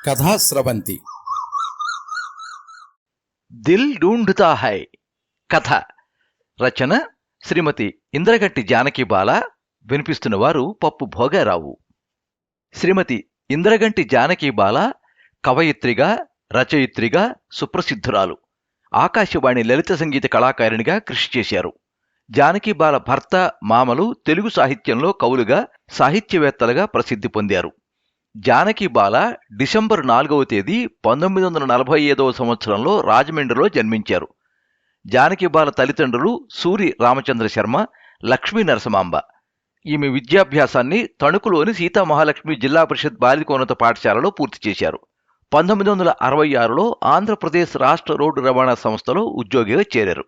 Kathasravanthi. Dil ఢూంఢతా high కథ. రచన శ్రీమతి ఇంద్రగంటి జానకి బాల. వినిపిస్తున్న వారు పప్పు భోగారావు. శ్రీమతి ఇంద్రగంటి జానకి బాల కవయిత్రిగా, రచయిత్రిగా సుప్రసిద్ధురాలు. ఆకాశవాణి లలిత సంగీత కళాకారిణిగా కృషి చేశారు. జానకి బాల భర్త, మామలు తెలుగు సాహిత్యంలో కవులుగా, సాహిత్యవేత్తలుగా ప్రసిద్ధి పొందారు. జానకి బాల డిసెంబర్ 4వ తేదీ 1945వ సంవత్సరంలో రాజమండ్రిలో జన్మించారు. జానకి బాల తల్లిదండ్రులు సూరి రామచంద్ర శర్మ, లక్ష్మీ నరసమాంబ. ఈమె విద్యాభ్యాసాన్ని తణుకులోని సీతామహాలక్ష్మి జిల్లా పరిషత్ బాలికోన్నత పాఠశాలలో పూర్తి చేశారు. 1966లో ఆంధ్రప్రదేశ్ రాష్ట్ర రోడ్డు రవాణా సంస్థలో ఉద్యోగిగా చేరారు.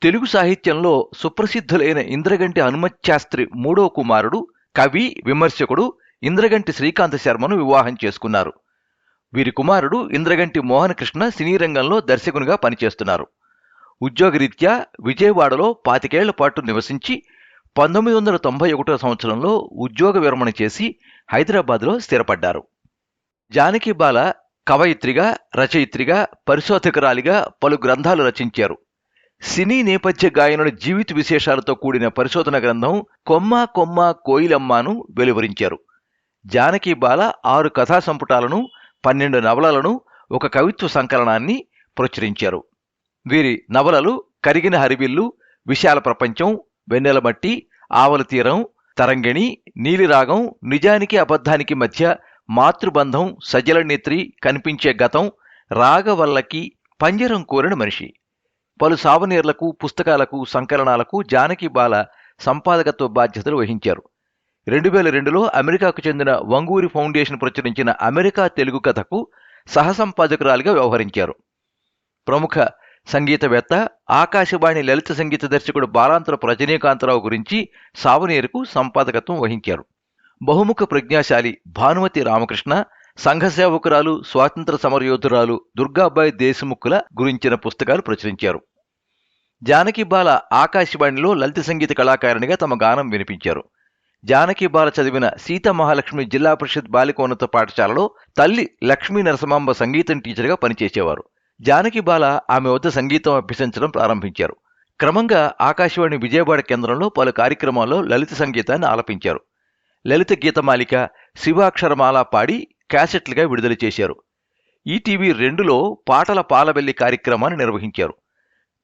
తెలుగు సాహిత్యంలో సుప్రసిద్ధులైన ఇంద్రగంటి హనుమత్శాస్త్రి మూడో కుమారుడు, కవి, విమర్శకుడు ఇంద్రగంటి శ్రీకాంత శర్మను వివాహం చేసుకున్నారు. వీరి కుమారుడు ఇంద్రగంటి మోహనకృష్ణ సినీ రంగంలో దర్శకునిగా పనిచేస్తున్నారు. ఉద్యోగరీత్యా విజయవాడలో 25 ఏళ్ల పాటు నివసించి 1991 సంవత్సరంలో ఉద్యోగ విరమణ చేసి హైదరాబాద్లో స్థిరపడ్డారు. జానకి బాల కవయిత్రిగా, రచయిత్రిగా, పరిశోధకురాలిగా పలు గ్రంథాలు రచించారు. సినీ నేపథ్య గాయనుల జీవిత విశేషాలతో కూడిన పరిశోధన గ్రంథం కొమ్మ కొమ్మ కోయిలమ్మను వెలువరించారు. జానకి బాల 6 కథా సంపుటాలను, 12 నవలలను, ఒక కవిత్వ సంకలనాన్ని ప్రచురించారు. వీరి నవలలు కరిగిన హరివిల్లు, విశాల ప్రపంచం, వెన్నెలమట్టి, ఆవల తీరం, తరంగిణి, నీలిరాగం, నిజానికి అబద్ధానికి మధ్య, మాతృబంధం, సజలనేత్రి, కనిపించే గతం, రాగవల్లకి, పంజరం కోరిన మనిషి. పలు సావనీర్లకు, పుస్తకాలకు, సంకలనాలకు జానకి బాల సంపాదకత్వ బాధ్యతలు వహించారు. 2002లో అమెరికాకు చెందిన వంగూరి ఫౌండేషన్ ప్రచురించిన అమెరికా తెలుగు కథకు సహసంపాదకురాలిగా వ్యవహరించారు. ప్రముఖ సంగీతవేత్త, ఆకాశవాణి లలిత సంగీత దర్శకుడు బాలాంతరపు రజనీకాంతరావు గురించి సావనీరుకు సంపాదకత్వం వహించారు. బహుముఖ ప్రజ్ఞాశాలి భానుమతి రామకృష్ణ, సంఘ సేవకురాలు, స్వాతంత్ర సమరయోధురాలు దుర్గాబాయి దేశముఖుల గురించిన పుస్తకాలు ప్రచురించారు. జానకి బాల ఆకాశవాణిలో లలిత సంగీత కళాకారిణిగా తమ గానం వినిపించారు. జానకి బాల చదివిన సీతామహాలక్ష్మి జిల్లా పరిషత్ బాలికోన్నత పాఠశాలలో తల్లి లక్ష్మీ నరసమాంబ సంగీతం టీచర్గా పనిచేసేవారు. జానకి బాల ఆమె వద్ద సంగీతం అభ్యసించడం ప్రారంభించారు. క్రమంగా ఆకాశవాణి విజయవాడ కేంద్రంలో పలు కార్యక్రమాల్లో లలిత సంగీతాన్ని ఆలపించారు. లలిత గీతమాలిక, శివాక్షరమాల పాడి క్యాసెట్లుగా విడుదల చేశారు. ఈటీవీ 2లో పాటల పాలవెల్లి కార్యక్రమాన్ని నిర్వహించారు.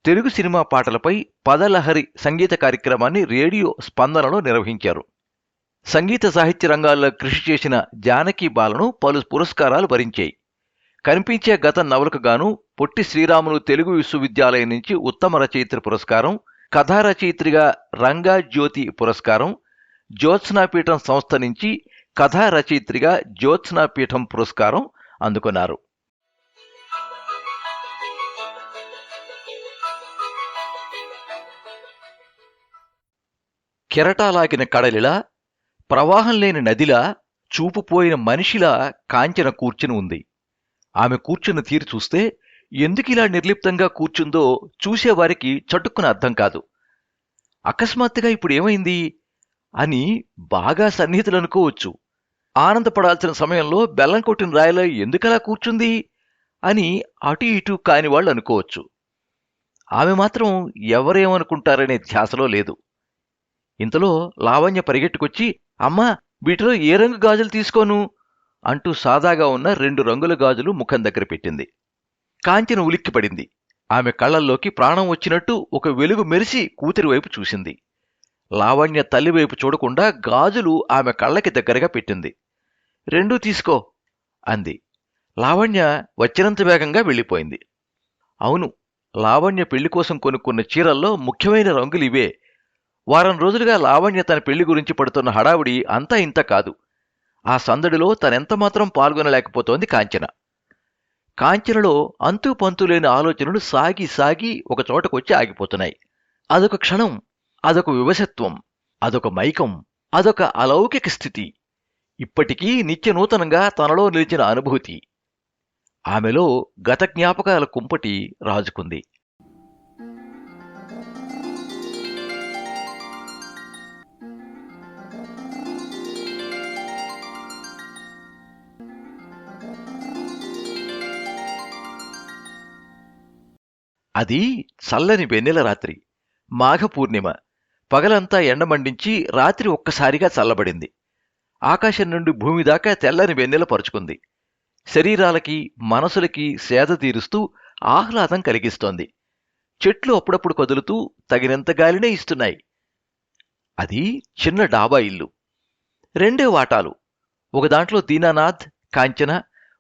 తెలుగు సినిమా పాటలపై పదలహరి సంగీత కార్యక్రమాన్ని రేడియో స్పందనలో నిర్వహించారు. సంగీత సాహిత్య రంగాల్లో కృషి చేసిన జానకి బాలను పలు పురస్కారాలు వరించాయి. కనిపించే గత నవలకు గాను పొట్టి శ్రీరాములు తెలుగు విశ్వవిద్యాలయం నుంచి ఉత్తమ రచయిత్రి పురస్కారం, కథా రచయిత్రిగా రంగా జ్యోతి పురస్కారం, జ్యోత్స్నాపీఠం సంస్థ నుంచి కథా రచయిత్రిగా జ్యోత్స్నాపీఠం పురస్కారం అందుకున్నారు. కెరటాలాగిన కడలిలా, ప్రవాహం లేని నదిలా, చూపుపోయిన మనిషిలా కాంచన కూర్చుని ఉంది. ఆమె కూర్చున్న తీరు చూస్తే ఎందుకిలా నిర్లిప్తంగా కూర్చుందో చూసేవారికి చటుక్కున అర్థం కాదు. అకస్మాత్తుగా ఇప్పుడు ఏమైంది అని బాగా సన్నిహితులనుకోవచ్చు. ఆనందపడాల్సిన సమయంలో బెల్లం కొట్టిన రాయిలో ఎందుకలా కూర్చుంది అని అటు ఇటు కాని వాళ్ళు అనుకోవచ్చు. ఆమె మాత్రం ఎవరేమనుకుంటారనే ధ్యాసలో లేదు. ఇంతలో లావణ్య పరిగెట్టుకొచ్చి, అమ్మా, వీటిలో ఏ రంగు గాజులు తీసుకోను అంటూ సాదాగా ఉన్న 2 రంగుల గాజులు ముఖం దగ్గర పెట్టింది. కాంచన ఉలిక్కిపడింది. ఆమె కళ్లల్లోకి ప్రాణం వచ్చినట్టు ఒక వెలుగు మెరిసి కూతురి వైపు చూసింది. లావణ్య తల్లి వైపు చూడకుండా గాజులు ఆమె కళ్ళకి దగ్గరగా పెట్టింది. 2 తీసుకో అంది. లావణ్య వచ్చినంత వేగంగా వెళ్ళిపోయింది. అవును, లావణ్య పెళ్లి కోసం కొనుక్కున్న చీరల్లో ముఖ్యమైన రంగులు ఇవే. వారం రోజులుగా లావణ్య తన పెళ్లి గురించి పడుతున్న హడావుడి అంతా ఇంత కాదు. ఆ సందడిలో తనెంతమాత్రం పాల్గొనలేకపోతోంది కాంచన. కాంచనలో అంతూ పంతూ లేని ఆలోచనలు సాగి సాగి ఒక చోటకొచ్చి ఆగిపోతున్నాయి. అదొక క్షణం, అదొక వివశత్వం, అదొక మైకం, అదొక అలౌకిక స్థితి. ఇప్పటికీ నిత్యనూతనంగా తనలో నిలిచిన అనుభూతి. ఆమెలో గత జ్ఞాపకాల కుంపటి రాజుకుంది. అది చల్లని వెన్నెల రాత్రి, మాఘ పూర్ణిమ. పగలంతా ఎండమండించి రాత్రి ఒక్కసారిగా చల్లబడింది. ఆకాశం నుండి భూమి దాకా తెల్లని వెన్నెల పరుచుకుంది. శరీరాలకి మనసులకి సేద తీరుస్తూ ఆహ్లాదం కలిగిస్తోంది. చెట్లు అప్పుడప్పుడు కదులుతూ తగినంత గాలినే ఇస్తున్నాయి. అది చిన్న డాబా ఇల్లు. రెండే వాటాలు. ఒక దాంట్లో దీనానాథ్, కాంచన,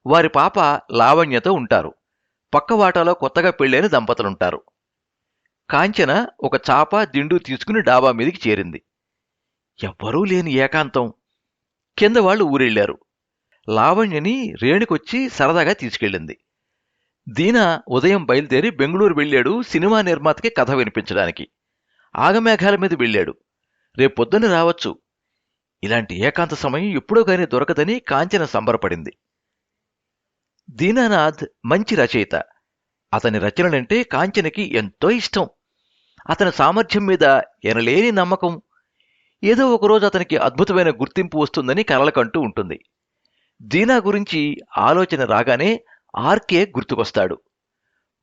వారి పాప లావణ్యతో ఉంటారు. పక్క వాటాలో కొత్తగా పెళ్ళైన దంపతులుంటారు. కాంచన ఒక చాప దిండు తీసుకుని డాబా మీదికి చేరింది. ఎవ్వరూ లేని ఏకాంతం. కింద వాళ్ళు ఊరెళ్ళారు. లావణ్యని రేణుకొచ్చి సరదాగా తీసుకెళ్ళింది. దీనా ఉదయం బయలుదేరి బెంగుళూరు వెళ్ళాడు సినిమా నిర్మాతకి కథ వినిపించడానికి. ఆగమేఘాల మీద వెళ్ళాడు. రేపొద్దున రావచ్చు. ఇలాంటి ఏకాంత సమయం ఎప్పుడో గానీ దొరకదని కాంచన సంబరపడింది. దీనానాథ్ మంచి రచయిత. అతని రచనలంటే కాంచనకి ఎంతో ఇష్టం. అతని సామర్థ్యం మీద ఎనలేని నమ్మకం. ఏదో ఒకరోజు అతనికి అద్భుతమైన గుర్తింపు వస్తుందని కలలకంటూ ఉంటుంది. దీనా గురించి ఆలోచన రాగానే ఆర్కే గుర్తుకొస్తాడు.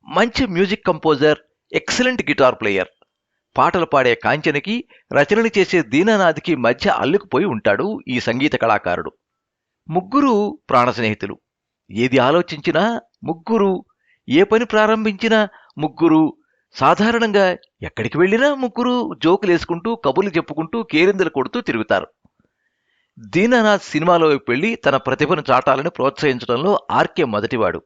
మంచి music composer, excellent guitar player. పాటలు పాడే కాంచనకి, రచనలు చేసే దీనానాథ్కి మధ్య అల్లుకుపోయి ఉంటాడు ఈ సంగీత కళాకారుడు. ముగ్గురు ప్రాణ స్నేహితులు. ఏది ఆలోచించినా ముగ్గురు, ఏ పని ప్రారంభించినా ముగ్గురు. సాధారణంగా ఎక్కడికి వెళ్ళినా ముగ్గురు జోకులేసుకుంటూ, కబుర్లు చెప్పుకుంటూ, కేరింతలు కొడుతూ తిరుగుతారు. దీనానాథ్ సినిమాలో వెళ్లి తన ప్రతిభను చాటాలని ప్రోత్సహించడంలో ఆర్కే మొదటివాడు.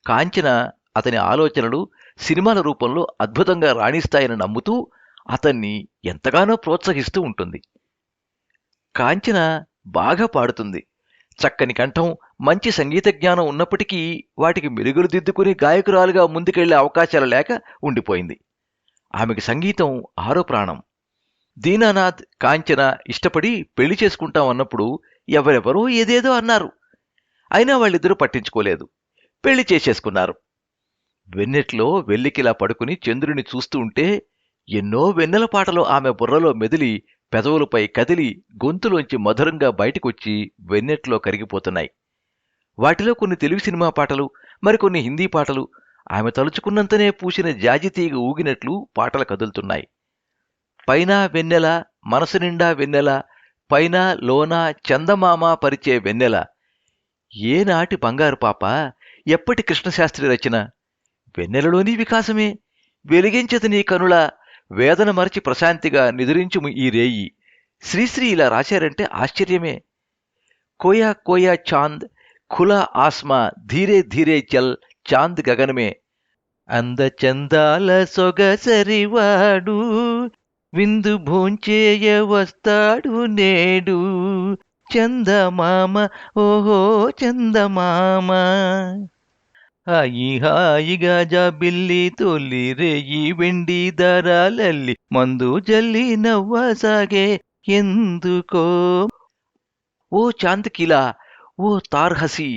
కాంచన అతని ఆలోచనలు సినిమాల రూపంలో అద్భుతంగా రాణిస్తాయని నమ్ముతూ అతన్ని ఎంతగానో ప్రోత్సహిస్తూ ఉంటుంది. కాంచన బాగా పాడుతుంది. చక్కని కంఠం, మంచి సంగీత జ్ఞానం ఉన్నప్పటికీ వాటికి మెరుగులు దిద్దుకుని గాయకురాలుగా ముందుకెళ్లే అవకాశాలు లేక ఉండిపోయింది. ఆమెకి సంగీతం ఆరో ప్రాణం. దీనానాథ్, కాంచన ఇష్టపడి పెళ్లి చేసుకుంటామన్నప్పుడు ఎవరెవరో ఏదేదో అన్నారు. అయినా వాళ్ళిద్దరూ పట్టించుకోలేదు. పెళ్లి చేసేసుకున్నారు. వెన్నెట్లో వెల్లికిలా పడుకుని చంద్రుని చూస్తూ ఉంటే ఎన్నో వెన్నెల పాటలు ఆమె బుర్రలో మెదిలి, పెదవులపై కదిలి, గొంతులోంచి మధురంగా బయటకొచ్చి వెన్నెట్లో కరిగిపోతున్నాయి. వాటిలో కొన్ని తెలుగు సినిమా పాటలు, మరికొన్ని హిందీ పాటలు. ఆమె తలుచుకున్నంతనే పూసిన జాజితీగ ఊగినట్లు పాటలు కదులుతున్నాయి. పైన వెన్నెల, మనసు నిండా వెన్నెల, పైన లోన చందమామ పరిచే వెన్నెల. ఏనాటి బంగారు పాప, ఎప్పటి కృష్ణశాస్త్రి రచన. వెన్నెలలోని వికాసమే. వెలిగించదు నీ కనుల, వేదన మరచి ప్రశాంతిగా నిదురించుము ఈ రేయి. శ్రీశ్రీ ఇలా రాశారంటే ఆశ్చర్యమే. కోయా కోయా చాంద్, ఖులా ఆస్మా, ధీరే ధీరే చల్, చాంద్ గగనమే. అందచందాల సొగసరివాడు, విందు భోంచేయ వస్తాడు నేడు, చందమామ ఓహో చందమామ. హాయి హాయిగా జాబిల్లి తొలి రేయి, వెండి దారాలల్లి మందు జల్లి నవ్వసాగే ఎందుకో. ఓ చాంద్ కిలా, ఓ తార్ హసి,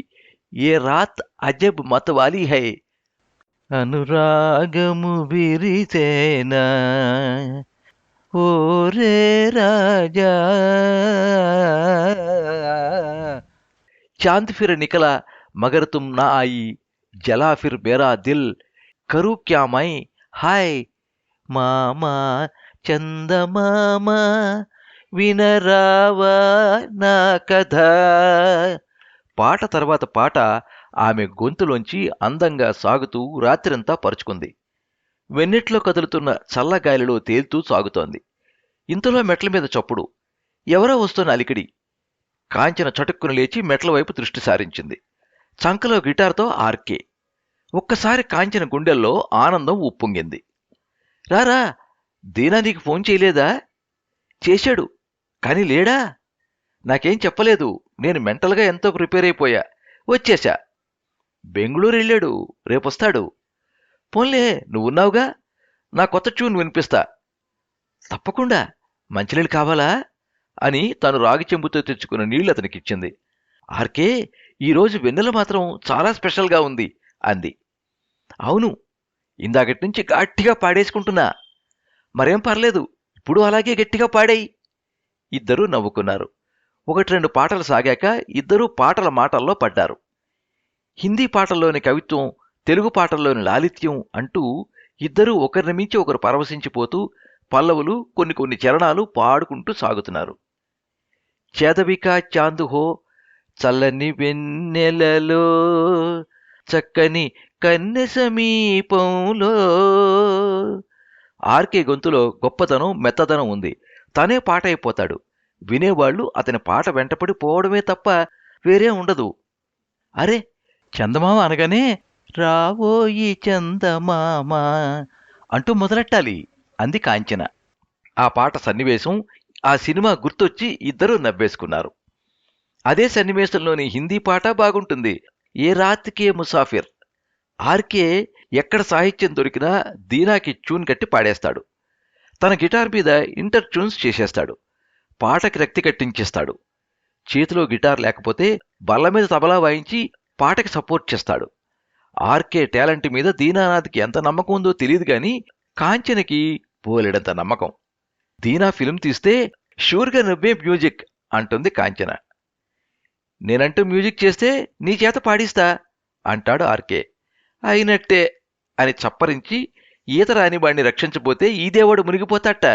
ఏ రాత్ అజబ్ మతవాలి హై. అనురాగము విరిసేనా ఓ రే రాజా. चांद फिर निकला मगर तुम ना आई, जला फिर मेरा दिल, करूं क्या मैं हाय. మామా చందమామ వినరావా నా కథ. పాట తర్వాత పాట ఆమె గొంతులోంచి అందంగా సాగుతూ రాత్రంతా పరుచుకుంది. వెన్నెట్లో కదులుతున్న చల్లగాలిలో తేలుతూ సాగుతోంది. ఇంతలో మెట్ల మీద చప్పుడు. ఎవరో వస్తున్న అలికిడి. కాంచన చటుక్కున లేచి మెట్ల వైపు దృష్టి సారించింది. చంకలో గిటార్తో ఆర్కే. ఒక్కసారి కాంచన గుండెల్లో ఆనందం ఉప్పొంగింది. రారా, దీనా నీకు ఫోన్ చేయలేదా? చేశాడు, కాని లేడా? నాకేం చెప్పలేదు. నేను మెంటల్గా ఎంతో ప్రిపేర్ అయిపోయా, వచ్చేశా. బెంగుళూరు వెళ్ళాడు, రేపొస్తాడు. పోన్లే, నువ్వున్నావుగా, నా కొత్త ట్యూన్ వినిపిస్తా. తప్పకుండా. మంచినీళ్ళు కావాలా అని తను రాగి చెంబుతో తెచ్చుకున్న నీళ్లు అతనికిచ్చింది. ఆర్కే, ఈరోజు వెన్నెల మాత్రం చాలా స్పెషల్గా ఉంది అంది. అవును, ఇందాకటి నుంచి గట్టిగా పాడేసుకుంటున్నా. మరేం పర్లేదు, ఇప్పుడు అలాగే గట్టిగా పాడేయి. ఇద్దరూ నవ్వుకున్నారు. 1-2 పాటలు సాగాక ఇద్దరూ పాటల మాటల్లో పడ్డారు. హిందీ పాటల్లోని కవిత్వం తెలుగు పాటల్లోని లాలిత్యం అంటూ ఇద్దరూ ఒకరిని మించి ఒకరు పరవశించిపోతూ పల్లవులు కొన్ని చరణాలు పాడుకుంటూ సాగుతున్నారు. చేదవికా చాందుహో చల్లని వెన్నెలలో చక్కని కన్నె సమీపంలో. ఆర్కే గొంతులో గొప్పతనం, మెత్తదనం ఉంది. తనే పాట అయిపోతాడు. వినేవాళ్లు అతని పాట వెంటపడి పోవడమే తప్ప వేరే ఉండదు. అరే, చందమామ అనగానే రావోయి చందమామ అంటూ మొదలెట్టాలి అంది కాంచన. ఆ పాట సన్నివేశం, ఆ సినిమా గుర్తొచ్చి ఇద్దరూ నవ్వేసుకున్నారు. అదే సన్నివేశంలోని హిందీ పాట బాగుంటుంది, ఏ రాత్కే ముసాఫిర్. ఆర్కే ఎక్కడ సాహిత్యం దొరికినా దీనాకి ట్యూన్ కట్టి పాడేస్తాడు. తన గిటార్ మీద ఇంటర్ ట్యూన్స్ చేసేస్తాడు. పాటకి రక్తి కట్టించేస్తాడు. చేతిలో గిటార్ లేకపోతే బల్ల మీద తబలా వాయించి పాటకి సపోర్ట్ చేస్తాడు. ఆర్కే టాలెంట్ మీద దీనానాథ్కి ఎంత నమ్మకం ఉందో తెలియదు గాని కాంచనకి పోలేడంత నమ్మకం. దీనా ఫిల్మ్ తీస్తే షూర్గా నువ్వే మ్యూజిక్ అంటుంది కాంచన. నేనంటూ మ్యూజిక్ చేస్తే నీ చేత పాడిస్తా అంటాడు ఆర్కే. అయినట్టే అని చప్పరించి ఈత రాని వాణ్ణి రక్షించబోతే ఈదేవాడు మునిగిపోతాట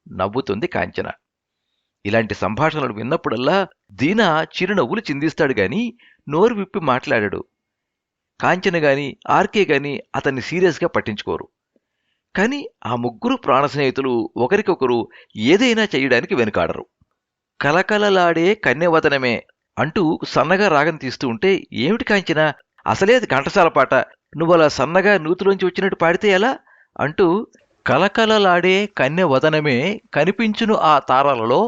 నవ్వుతుంది కాంచన. ఇలాంటి సంభాషణలు విన్నప్పుడల్లా దీనా చిరునవ్వులు చిందిస్తాడు గాని నోరు విప్పి మాట్లాడాడు. కాంచన గాని ఆర్కే గాని అతన్ని సీరియస్గా పట్టించుకోరు. కాని ఆ ముగ్గురు ప్రాణ స్నేహితులు ఒకరికొకరు ఏదైనా చెయ్యడానికి వెనుకాడరు. కలకలలాడే కన్యవదనమే అంటూ సన్నగా రాగం తీస్తూ ఉంటే, ఏమిటి కాంచన, అసలే అది ఘంటసాల పాట, నువ్వలా సన్నగా నూతులోంచి వచ్చినట్టు పాడితే ఎలా అంటూ, కలకలలాడే కన్యవదనమే కనిపించును ఆ తారలలో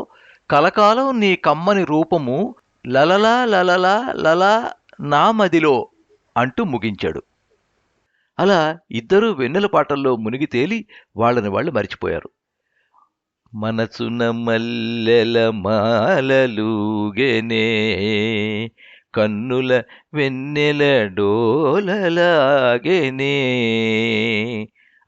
కలకాలం నీ కమ్మని రూపము లలలా లలలా లలా నా మదిలో అంటూ ముగించాడు. అలా ఇద్దరూ వెన్నెల పాటల్లో మునిగి తేలి వాళ్ళని వాళ్ళు మరిచిపోయారు. మనసున మల్లెల మాలలుగెనే కన్నుల వెన్నెల డోలలాగెనే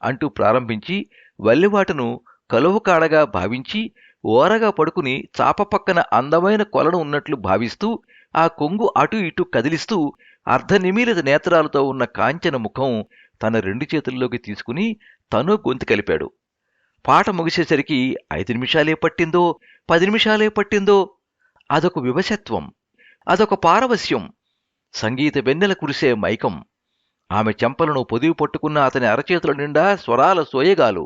అంటూ ప్రారంభించి వల్లివాటను కలువ కాడగా భావించి ఓరగా పడుకుని చాప పక్కన అందమైన కొలను ఉన్నట్లు భావిస్తూ ఆ కొంగు అటు ఇటు కదిలిస్తూ అర్ధనిమీలిత నేత్రాలతో ఉన్న కాంచన ముఖం తన 2 చేతుల్లోకి తీసుకుని తను గొంతు కలిపాడు. పాట ముగిసేసరికి 5 నిమిషాలే పట్టిందో 10 నిమిషాలే పట్టిందో, అదొక వివశత్వం, అదొక పారవస్యం, సంగీత వెన్నెల కురిసే మైకం. ఆమె చెంపలను పొదివి పట్టుకున్న అతని అరచేతుల నిండా స్వరాల సోయగాలు,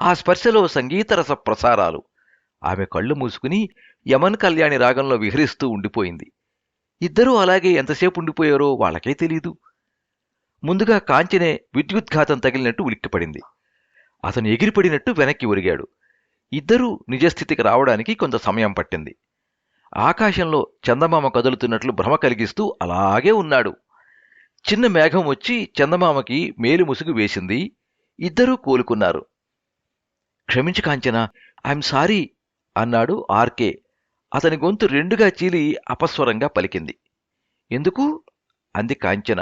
ఆ స్పర్శలో సంగీతరస ప్రసారాలు. ఆమె కళ్ళు మూసుకుని యమన్ కళ్యాణి రాగంలో విహరిస్తూ ఉండిపోయింది. ఇద్దరూ అలాగే ఎంతసేపు ఉండిపోయారో వాళ్ళకే తెలీదు. ముందుగా కాంచనే విద్యుద్ఘాతం తగిలినట్టు ఉలిక్కిపడింది. అతను ఎగిరిపడినట్టు వెనక్కి ఒరిగాడు. ఇద్దరూ నిజస్థితికి రావడానికి కొంత సమయం పట్టింది. ఆకాశంలో చందమామ కదులుతున్నట్లు భ్రమ కలిగిస్తూ అలాగే ఉన్నాడు. చిన్న మేఘం వచ్చి చందమామకి మేలు ముసుగు వేసింది. ఇద్దరూ కోలుకున్నారు. క్షమించు కాంచన, ఐఎమ్ సారీ అన్నాడు ఆర్కే. అతని గొంతు 2గా చీలి అపస్వరంగా పలికింది. ఎందుకు అంది కాంచన.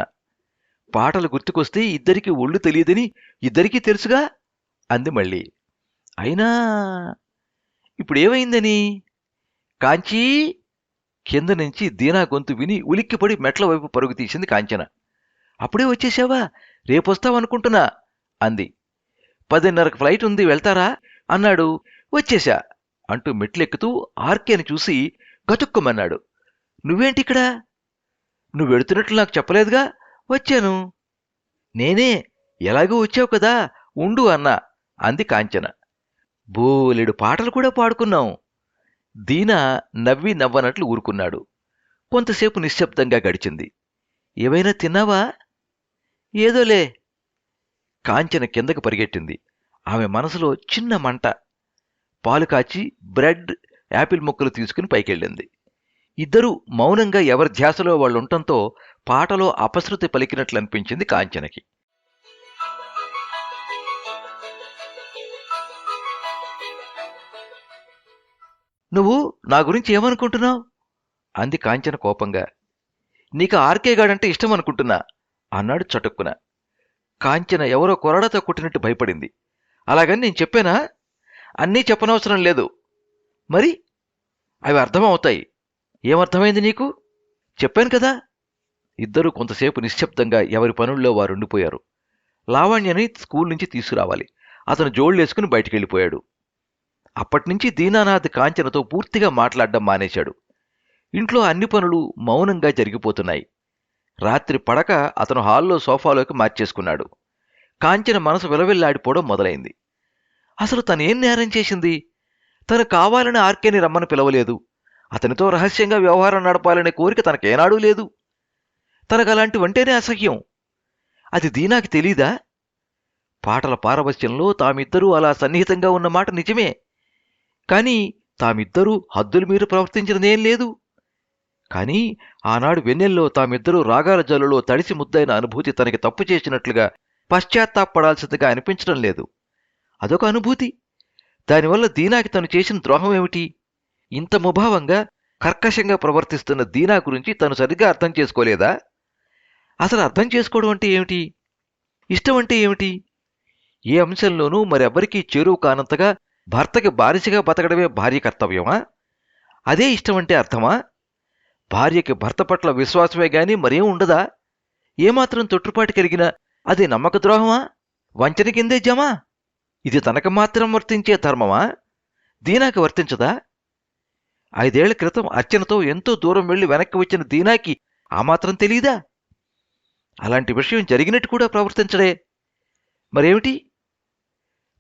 పాటలు గుర్తుకొస్తే ఇద్దరికీ ఒళ్ళు తెలియదని ఇద్దరికీ తెలుసుగా అంది మళ్ళీ. అయినా ఇప్పుడేమైందని? కాంచీ కింద నుంచి దీనా గొంతు విని ఉలిక్కిపడి మెట్ల వైపు పరుగు తీసింది కాంచన. అప్పుడే వచ్చేసావా? రేపొస్తావనుకుంటున్నా అంది. 10:30కి ఫ్లైట్ ఉంది, వెళ్తారా అన్నాడు. వచ్చేశా అంటూ మెట్లెక్కుతూ ఆర్కేని చూసి గతుక్కుమన్నాడు. నువ్వేంటిక్కడ? నువ్వు వెడుతున్నట్లు నాకు చెప్పలేదుగా. వచ్చాను. నేనే, ఎలాగూ వచ్చావు కదా, ఉండు అన్నా అంది కాంచన. బోలెడు పాటలు కూడా పాడుకున్నాం. దీనా నవ్వి నవ్వనట్లు ఊరుకున్నాడు. కొంతసేపు నిశ్శబ్దంగా గడిచింది. ఏవైనా తిన్నావా? ఏదోలే. కాంచన కిందకు పరిగెట్టింది. ఆమె మనసులో చిన్న మంట. పాలు కాచి బ్రెడ్, యాపిల్ ముక్కలు తీసుకుని పైకెళ్ళింది. ఇద్దరూ మౌనంగా ఎవరి ధ్యాసలో వాళ్ళుంటంతో పాటలో అపశృతి పలికినట్లనిపించింది కాంచనకి. నువ్వు నా గురించి ఏమనుకుంటున్నావు అంది కాంచన కోపంగా. నీకు ఆర్కే గాడంటే ఇష్టం అనుకుంటున్నా అన్నాడు చటుక్కున. కాంచన ఎవరో కొరడాతో కొట్టినట్టు భయపడింది. అలాగని నేను చెప్పానా? అన్నీ చెప్పనవసరం లేదు. మరి అవి అర్థమవుతాయి. ఏమర్థమైంది నీకు? చెప్పాను కదా. ఇద్దరూ కొంతసేపు నిశ్శబ్దంగా ఎవరి పనుల్లో వారుండిపోయారు. లావణ్యని స్కూల్ నుంచి తీసుకురావాలి. అతను జోళ్లేసుకుని బయటికెళ్ళిపోయాడు. అప్పటినుంచి దీనానాథ్ కాంచనతో పూర్తిగా మాట్లాడడం మానేశాడు. ఇంట్లో అన్ని పనులు మౌనంగా జరిగిపోతున్నాయి. రాత్రి పడక అతను హాల్లో సోఫాలోకి మార్చేసుకున్నాడు. కాంచన మనసు విలవిల్లాడిపోవడం మొదలైంది. అసలు తనేం నేరం చేసింది? తను కావాలని ఆర్కేని రమ్మని పిలవలేదు. అతనితో రహస్యంగా వ్యవహారం నడపాలనే కోరిక తనకేనాడూ లేదు. తనకలాంటివంటేనే అసహ్యం. అది దీనాకి తెలీదా? పాటల పారవశ్యంలో తామిద్దరూ అలా సన్నిహితంగా ఉన్నమాట నిజమే. కాని తామిద్దరూ హద్దులు మీరు ప్రవర్తించినదేం లేదు. కాని ఆనాడు వెన్నెల్లో తామిద్దరూ రాగాల జల్లులో తడిసి ముద్దైన అనుభూతి తనకి తప్పు చేసినట్లుగా పశ్చాత్తాపడాల్సిందిగా అనిపించడం లేదు. అదొక అనుభూతి. దానివల్ల దీనాకి తను చేసిన ద్రోహమేమిటి? ఇంత ముభావంగా కర్కశంగా ప్రవర్తిస్తున్న దీనా గురించి తను సరిగ్గా అర్థం చేసుకోలేదా? అసలు అర్థం చేసుకోవడం అంటే ఏమిటి? ఇష్టం అంటే ఏమిటి? ఏ అంశంలోనూ మరెవ్వరికీ చేరువు కానంతగా భర్తకి బానిసగా బతకడమే భార్య కర్తవ్యమా? అదే ఇష్టమంటే అర్థమా? భార్యకి భర్త పట్ల విశ్వాసమే గాని మరేం ఉండదా? ఏమాత్రం తొట్టుపాటు కలిగినా అది నమ్మక ద్రోహమా? వంచన కిందే జమా? ఇది తనకు మాత్రం వర్తించే ధర్మమా? దీనాకి వర్తించదా? 5 ఏళ్ల క్రితం అర్చనతో ఎంతో దూరం వెళ్లి వెనక్కి వచ్చిన దీనాకి ఆ మాత్రం తెలీదా? అలాంటి విషయం జరిగినట్టు కూడా ప్రవర్తించడే. మరేమిటి?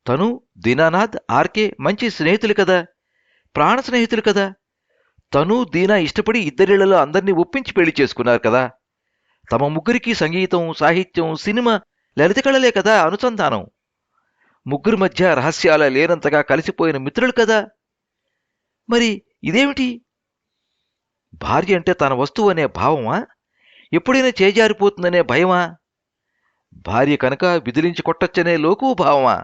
తను, దీనానాథ్, ఆర్కే మంచి స్నేహితులు కదా, ప్రాణ స్నేహితులు కదా. తను దీనా ఇష్టపడి ఇద్దరిళ్లలో అందర్నీ ఒప్పించి పెళ్లి చేసుకున్నారు కదా. తమ ముగ్గురికి సంగీతం, సాహిత్యం, సినిమా, లలిత కళలే కదా అనుసంధానం. ముగ్గురి మధ్య రహస్యాల లేనంతగా కలిసిపోయిన మిత్రులు కదా. మరి ఇదేమిటి? భార్య అంటే తన వస్తువు అనే భావమా? ఎప్పుడైనా చేజారిపోతుందనే భయమా? భార్య కనుక విదిలించి కొట్టొచ్చనే లోకువ భావమా?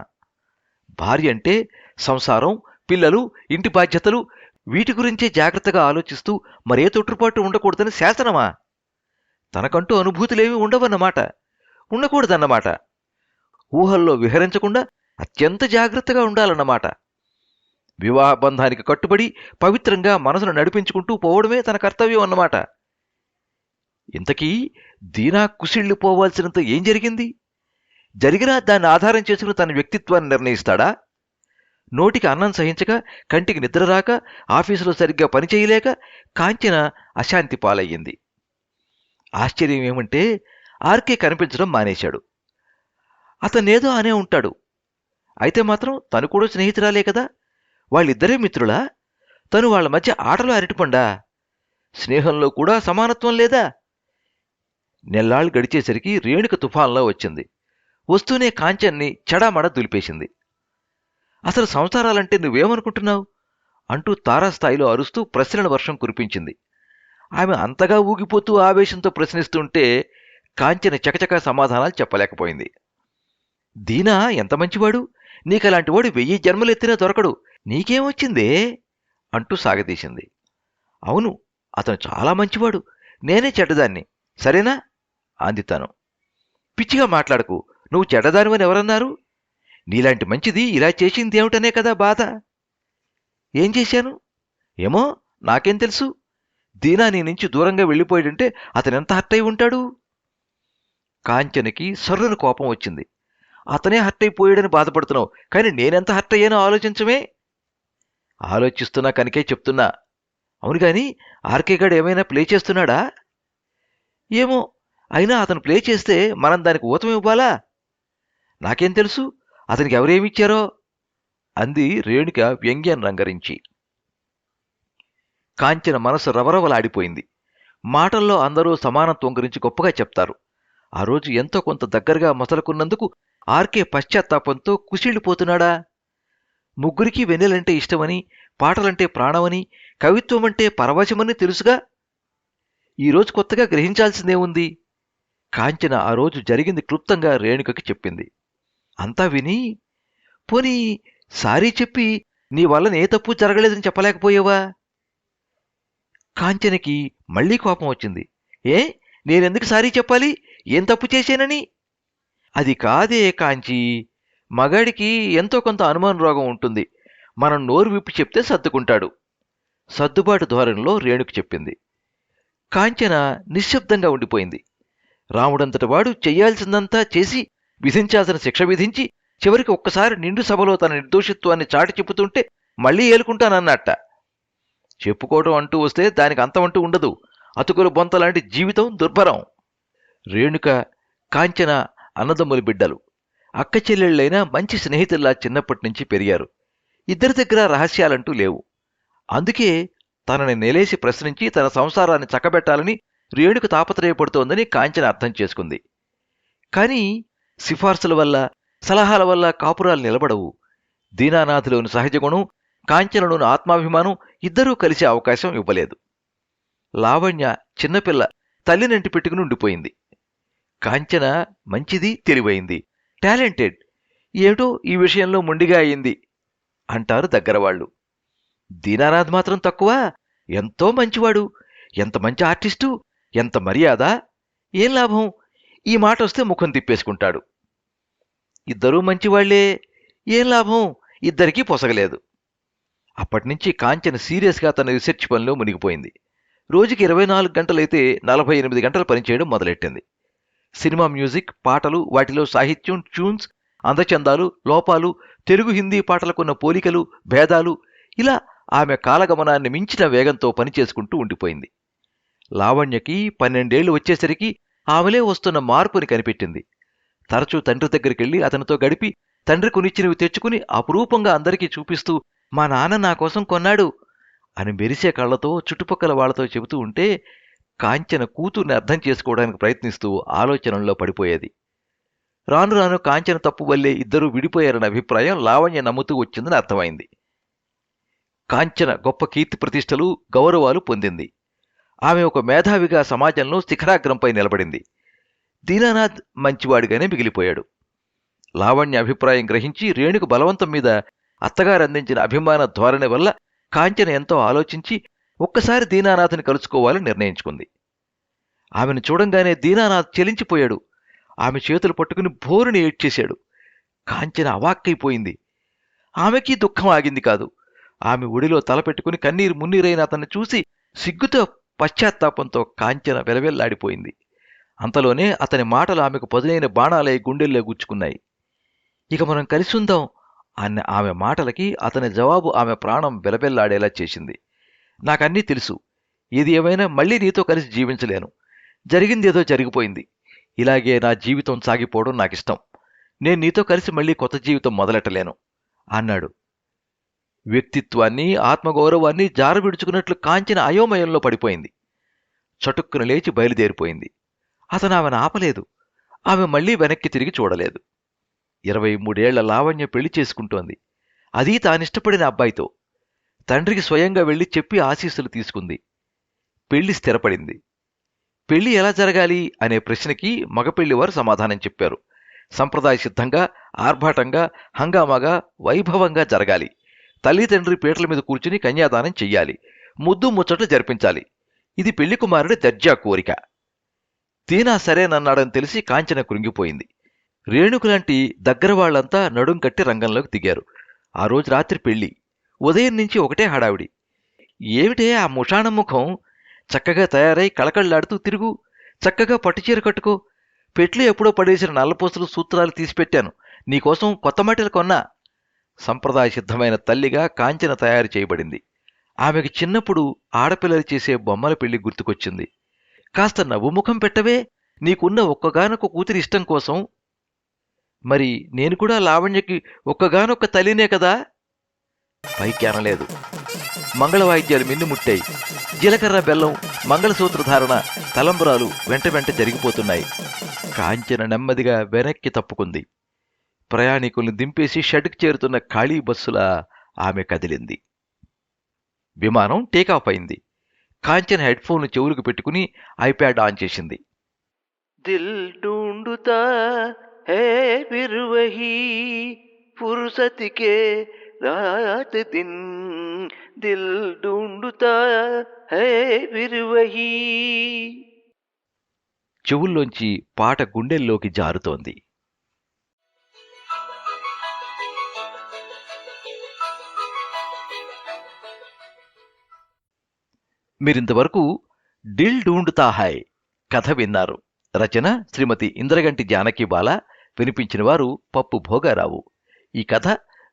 భార్య అంటే సంసారం, పిల్లలు, ఇంటి బాధ్యతలు, వీటి గురించే జాగ్రత్తగా ఆలోచిస్తూ మరే తొట్టుపాటు ఉండకూడదని శాసనమా? తనకంటూ అనుభూతులేమీ ఉండవన్నమాట, ఉండకూడదన్నమాట. ఊహల్లో విహరించకుండా అత్యంత జాగ్రత్తగా ఉండాలన్నమాట. వివాహ బంధానికి కట్టుబడి పవిత్రంగా మనసును నడిపించుకుంటూ పోవడమే తన కర్తవ్యం అన్నమాట. ఇంతకీ దీనా కుసిళ్ళిపోవాల్సినంత ఏం జరిగింది? జరిగినా దాన్ని ఆధారం చేసుకుని తన వ్యక్తిత్వాన్ని నిర్ణయిస్తాడా? నోటికి అన్నం సహించక, కంటికి నిద్ర రాక, ఆఫీసులో సరిగ్గా పనిచేయలేక కాంచన అశాంతి పాలయ్యింది. ఆశ్చర్యం ఏమంటే ఆర్కే కనిపించడం మానేశాడు. అతనేదో అనే ఉంటాడు. అయితే మాత్రం తను కూడా స్నేహితురాలే కదా. వాళ్ళిద్దరే మిత్రులా? తను వాళ్ల మధ్య ఆటలో అరటిపండా? స్నేహంలో కూడా సమానత్వం లేదా? నెల్లాళ్ళు గడిచేసరికి రేణుక తుఫాన్లో వచ్చింది. వస్తూనే కాంచన్ని చెడామడ దులిపేసింది. అసలు సంసారాలంటే నువ్వేమనుకుంటున్నావు అంటూ తారాస్థాయిలో అరుస్తూ ప్రశ్నల వర్షం కురిపించింది. ఆమె అంతగా ఊగిపోతూ ఆవేశంతో ప్రశ్నిస్తుంటే కాంచన చకచకా సమాధానాలు చెప్పలేకపోయింది. దీనా ఎంత మంచివాడు, నీకలాంటివాడు 1000 జన్మలెత్తినా దొరకడు, నీకేమొచ్చిందే అంటూ సాగదీసింది. అవును, అతను చాలా మంచివాడు, నేనే చెడ్డదాన్ని, సరేనా అంది తను. పిచ్చిగా మాట్లాడకు, నువ్వు చెడ్డదానివని ఎవరన్నారు? నీలాంటి మంచిది ఇలా చేసిందేమిటనే కదా బాధ. ఏం చేశాను? ఏమో, నాకేం తెలుసు. దీనా నీ నుంచి దూరంగా వెళ్ళిపోయాడంటే అతనెంత హర్ట్ అయి ఉంటాడు. కాంచనకి సర్రున కోపం వచ్చింది. అతనే హర్ట్ అయిపోయాడని బాధపడుతున్నావు, కానీ నేనెంత హర్ట్ అయ్యానో ఆలోచించమే. ఆలోచిస్తున్నా కనుకే చెప్తున్నా. అవును గాని ఆర్కేగాడు ఏమైనా ప్లే చేస్తున్నాడా? ఏమో, అయినా అతను ప్లే చేస్తే మనం దానికి ఊతం ఇవ్వాలా? నాకేం తెలుసు అతనికి ఎవరేమిచ్చారో అంది రేణుక వ్యంగ్యం రంగరించి. కాంచన మనసు రవరవలాడిపోయింది. మాటల్లో అందరూ సమానత్వం గురించి గొప్పగా చెప్తారు. ఆ రోజు ఎంతో కొంత దగ్గరగా మొదలుకున్నందుకు ఆర్కే పశ్చాత్తాపంతో కుశిళ్ళిపోతున్నాడా? ముగ్గురికి వెన్నెలంటే ఇష్టమని, పాటలంటే ప్రాణమని, కవిత్వమంటే పరవశమని తెలుసుగా. ఈరోజు కొత్తగా గ్రహించాల్సిందేముంది? కాంచన ఆ రోజు జరిగింది క్లుప్తంగా రేణుకకి చెప్పింది. అంతా విని, పోనీ సారీ చెప్పి నీ వల్ల ఏ తప్పు జరగలేదని చెప్పలేకపోయావా? కాంచనకి మళ్లీ కోపం వచ్చింది. ఏ, నేనెందుకు సారీ చెప్పాలి? ఏం తప్పు చేశానని? అది కాదే కాంచి, మగాడికి ఎంతో కొంత అనుమాన రోగం ఉంటుంది. మనం నోరు విప్పి చెప్తే సర్దుకుంటాడు. సర్దుబాటు ధోరణిలో రేణుకు చెప్పింది. కాంచన నిశ్శబ్దంగా ఉండిపోయింది. రాముడంతటి వాడు చెయ్యాల్సిందంతా చేసి విధించాల్సిన శిక్ష విధించి చివరికి ఒక్కసారి నిండు సభలో తన నిర్దోషిత్వాన్ని చాటి చెప్పుతుంటే మళ్లీ ఏలుకుంటానన్నట్ట. చెప్పుకోవడం అంటూ వస్తే దానికి అంతమంటూ ఉండదు. అతుకుల బొంతలాంటి జీవితం దుర్భరం. రేణుక, కాంచన అన్నదమ్ముల బిడ్డలు. అక్క చెల్లెళ్ళైనా మంచి స్నేహితుల్లా చిన్నప్పటినుంచి పెరిగారు. ఇద్దరి దగ్గర రహస్యాలంటూ లేవు. అందుకే తనని నిలేసి ప్రశ్నించి తన సంసారాన్ని చక్కబెట్టాలని రేణుక తాపత్రయపడుతోందని కాంచన అర్థం చేసుకుంది. కాని సిఫార్సుల వల్ల, సలహాల వల్ల కాపురాలు నిలబడవు. దీనానాథులోని సహజగుణం, కాంచనలోని ఆత్మాభిమానం ఇద్దరూ కలిసే అవకాశం ఇవ్వలేదు. లావణ్య చిన్నపిల్ల, తల్లినంటి పెట్టుకుని ఉండిపోయింది. కాంచన మంచిది, తెలివైంది, టాలెంటెడ్. ఏమిటో ఈ విషయంలో మొండిగా అయింది అంటారు దగ్గరవాళ్లు. దీనానాథ్ మాత్రం తక్కువ, ఎంతో మంచివాడు, ఎంత మంచి ఆర్టిస్టు, ఎంత మర్యాద. ఏం లాభం, ఈ మాట వస్తే ముఖం తిప్పేసుకుంటాడు. ఇద్దరూ మంచివాళ్లే, ఏం లాభం, ఇద్దరికీ పొసగలేదు. అప్పటినుంచి కాంచన సీరియస్గా తన రీసెర్చ్ పనిలో మునిగిపోయింది. రోజుకి 24 గంటలైతే 48 గంటలు పనిచేయడం మొదలెట్టింది. సినిమా మ్యూజిక్, పాటలు, వాటిలో సాహిత్యం, ట్యూన్స్, అందచందాలు, లోపాలు, తెలుగు హిందీ పాటలకున్న పోలికలు, భేదాలు, ఇలా ఆమె కాలగమనాన్ని మించిన వేగంతో పనిచేసుకుంటూ ఉండిపోయింది. లావణ్యకి 12 ఏళ్లు వచ్చేసరికి ఆమెలే వస్తున్న మార్పుని కనిపెట్టింది. తరచూ తండ్రి దగ్గరికెళ్లి అతనితో గడిపి తండ్రి కొనిచ్చినవి తెచ్చుకుని అపురూపంగా అందరికీ చూపిస్తూ మా నాన్న నా కోసం కొన్నాడు అని మెరిసే కళ్లతో చుట్టుపక్కల వాళ్లతో చెబుతూ ఉంటే కాంచన కూతుర్ని అర్థం చేసుకోవడానికి ప్రయత్నిస్తూ ఆలోచనల్లో పడిపోయేది. రాను రాను కాంచన తప్పు వల్లే ఇద్దరూ విడిపోయారన్న అభిప్రాయం లావణ్య నమ్ముతూ వచ్చిందని అర్థమైంది. కాంచన గొప్ప కీర్తి ప్రతిష్టలు, గౌరవాలు పొందింది. ఆమె ఒక మేధావిగా సమాజంలో శిఖరాగ్రంపై నిలబడింది. దీనానాథ్ మంచివాడిగానే మిగిలిపోయాడు. లావణ్య అభిప్రాయం గ్రహించి రేణుకు బలవంతం మీద అత్తగారందించిన అభిమాన ధోరణి వల్ల కాంచన ఎంతో ఆలోచించి ఒక్కసారి దీనానాథ్ని కలుసుకోవాలని నిర్ణయించుకుంది. ఆమెను చూడంగానే దీనానాథ్ చెలించిపోయాడు. ఆమె చేతులు పట్టుకుని భోరుని ఏడ్చేశాడు. కాంచన అవాక్కైపోయింది. ఆమెకి దుఃఖం ఆగింది కాదు. ఆమె ఒడిలో తలపెట్టుకుని కన్నీరు మున్నీరైన అతన్ని చూసి సిగ్గుతో, పశ్చాత్తాపంతో కాంచన వెలవెల్లాడిపోయింది. అంతలోనే అతని మాటలు ఆమెకు పదునైన బాణాలై గుండెల్లో గుచ్చుకున్నాయి. ఇక మనం కలిసుందాం అన్న ఆమె మాటలకి అతని జవాబు ఆమె ప్రాణం వెలవెల్లాడేలా చేసింది. నాకన్నీ తెలుసు, ఏది ఏమైనా మళ్లీ నీతో కలిసి జీవించలేను. జరిగిందేదో జరిగిపోయింది. ఇలాగే నా జీవితం సాగిపోవడం నాకిష్టం. నేను నీతో కలిసి మళ్లీ కొత్త జీవితం మొదలెట్టలేను అన్నాడు. వ్యక్తిత్వాన్ని, ఆత్మగౌరవాన్ని జారవిడుచుకున్నట్లు కాంచన అయోమయంలో పడిపోయింది. చటుక్కున లేచి బయలుదేరిపోయింది. అతను ఆమెను ఆపలేదు. ఆమె మళ్లీ వెనక్కి తిరిగి చూడలేదు. 23 ఏళ్ల లావణ్య పెళ్లి చేసుకుంటోంది. అది తానిష్టపడిన అబ్బాయితో. తండ్రికి స్వయంగా వెళ్లి చెప్పి ఆశీస్సులు తీసుకుంది. పెళ్లి స్థిరపడింది. పెళ్లి ఎలా జరగాలి అనే ప్రశ్నకి మగపెళ్లివారు సమాధానం చెప్పారు. సంప్రదాయ సిద్ధంగా, ఆర్భాటంగా, హంగామాగా, వైభవంగా జరగాలి. తల్లిదండ్రి పీటల మీద కూర్చుని కన్యాదానం చెయ్యాలి. ముద్దు ముచ్చట్లు జరిపించాలి. ఇది పెళ్లి కుమారుడి దర్జా కోరిక. తీనా సరేనన్నాడని తెలిసి కాంచన కృంగిపోయింది. రేణుకులాంటి దగ్గర వాళ్లంతా నడుం కట్టి రంగంలోకి దిగారు. ఆ రోజు రాత్రి పెళ్లి. ఉదయం నుంచి ఒకటే హడావిడి. ఏమిటే ఆ ముషాణం ముఖం, చక్కగా తయారై కళకళ్లాడుతూ తిరుగు, చక్కగా పట్టుచీర కట్టుకో, పెట్లు ఎప్పుడో పడేసిన నల్లపూసలు, సూత్రాలు తీసిపెట్టాను, నీకోసం కొత్త మట్టెలు కొన్నా. సంప్రదాయ సిద్ధమైన తల్లిగా కాంచన తయారు చేయబడింది. ఆమెకు చిన్నప్పుడు ఆడపిల్లలు చేసే బొమ్మల పెళ్లి గుర్తుకొచ్చింది. కాస్త నవ్వుముఖం పెట్టవే, నీకున్న ఒక్కగానొక్క కూతురి ఇష్టం కోసం. మరి నేను కూడా లావణ్యకి ఒక్కగానొక్క తల్లినే కదా. పైకి అనలేదు. మంగళవాయిద్యాలు మిన్నుముట్టాయి. జీలకర్ర, బెల్లం, మంగళసూత్రధారణ, తలంబరాలు వెంట వెంట జరిగిపోతున్నాయి. కాంచన నెమ్మదిగా వెనక్కి తప్పుకుంది. ప్రయాణికుల్ని దింపేసి షెడ్కి చేరుతున్న ఖాళీ బస్సులా ఆమె కదిలింది. విమానం టేకాఫ్ అయింది. కాంచన హెడ్ఫోన్లు చెవులకు పెట్టుకుని ఐప్యాడ్ ఆన్ చేసింది. దిల్ ఢూంఢుతా హై ఫిర్ వహీ ఫుర్సత్కే రాత్ దిన్, దిల్ ఢూంఢుతా హై ఫిర్ వహీ. చెవుల్లోంచి పాట గుండెల్లోకి జారుతోంది. మీరింతవరకు దిల్ ఢూంఢతా హై కథ విన్నారు. రచన శ్రీమతి ఇంద్రగంటి జానకి బాల, వినిపించిన వారు పప్పు భోగారావు. ఈ కథ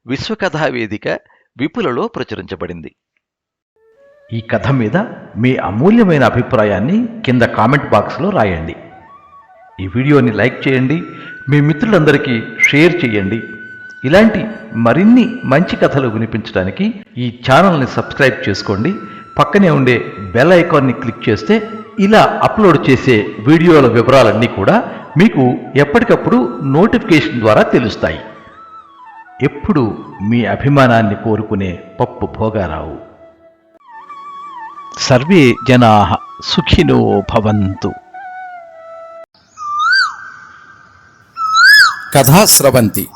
విశ్వకథా వేదిక విపులలో ప్రచురించబడింది. ఈ కథ మీద మీ అమూల్యమైన అభిప్రాయాన్ని కింద కామెంట్ బాక్స్లో రాయండి. ఈ వీడియోని లైక్ చేయండి, మీ మిత్రులందరికీ షేర్ చేయండి. ఇలాంటి మరిన్ని మంచి కథలు వినిపించడానికి ఈ ఛానల్ని సబ్స్క్రైబ్ చేసుకోండి. పక్కనే ఉండే బెల్ ఐకాన్ని క్లిక్ చేస్తే ఇలా అప్లోడ్ చేసే వీడియోల వివరాలన్నీ కూడా మీకు ఎప్పటికప్పుడు నోటిఫికేషన్ ద్వారా తెలుస్తాయి. ఎప్పుడు మీ అభిమానాన్ని కోరుకునే పప్పు భోగారావు. సర్వే జనాః సుఖినో భవంతు. కథా స్రవంతి